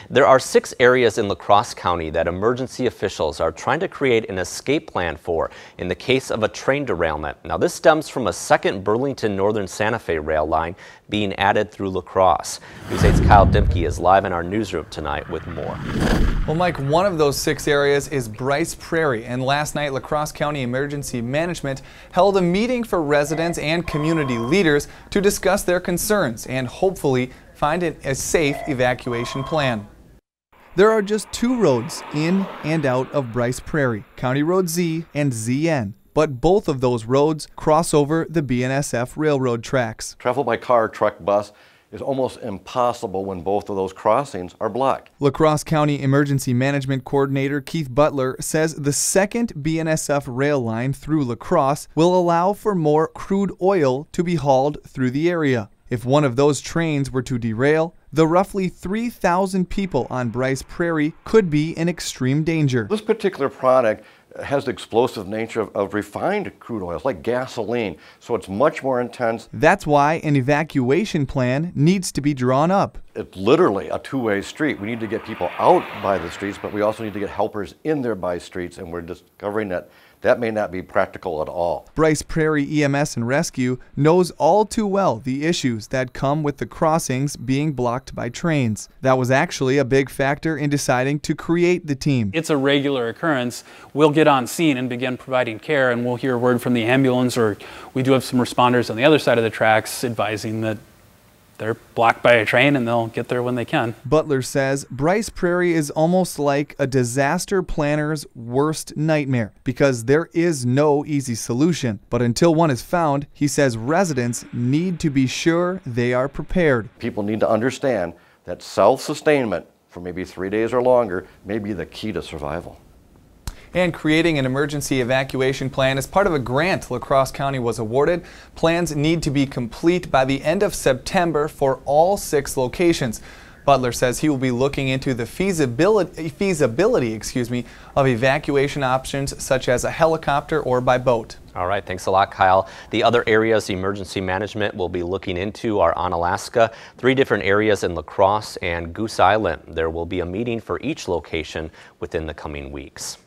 There are 6 areas in La Crosse County that emergency officials are trying to create an escape plan for in the case of a train derailment. Now, this stems from a second Burlington Northern Santa Fe rail line being added through La Crosse. News 8's Kyle Dimke is live in our newsroom tonight with more. Well, Mike, one of those 6 areas is Brice Prairie, and last night La Crosse County Emergency Management held a meeting for residents and community leaders to discuss their concerns and hopefully find a safe evacuation plan. There are just 2 roads in and out of Brice Prairie, County Road Z and ZN. But both of those roads cross over the BNSF railroad tracks. Travel by car, truck, bus is almost impossible when both of those crossings are blocked. La Crosse County Emergency Management Coordinator Keith Butler says the second BNSF rail line through La Crosse will allow for more crude oil to be hauled through the area. If one of those trains were to derail, the roughly 3,000 people on Brice Prairie could be in extreme danger. This particular product has the explosive nature of refined crude oils, like gasoline, so it's much more intense. That's why an evacuation plan needs to be drawn up. It's literally a two-way street. We need to get people out by the streets, but we also need to get helpers in there by streets, and we're discovering that that may not be practical at all. Brice Prairie EMS and Rescue knows all too well the issues that come with the crossings being blocked by trains. That was actually a big factor in deciding to create the team. It's a regular occurrence. We'll get on scene and begin providing care, and we'll hear a word from the ambulance, or we do have some responders on the other side of the tracks advising that they're blocked by a train and they'll get there when they can. Butler says Brice Prairie is almost like a disaster planner's worst nightmare because there is no easy solution. But until one is found, he says residents need to be sure they are prepared. People need to understand that self-sustainment for maybe 3 days or longer may be the key to survival. And creating an emergency evacuation plan is part of a grant La Crosse County was awarded. Plans need to be complete by the end of September for all 6 locations. Butler says he will be looking into the feasibility of evacuation options such as a helicopter or by boat. All right, thanks a lot, Kyle. The other areas emergency management will be looking into are Onalaska, 3 different areas in La Crosse, and Goose Island. There will be a meeting for each location within the coming weeks.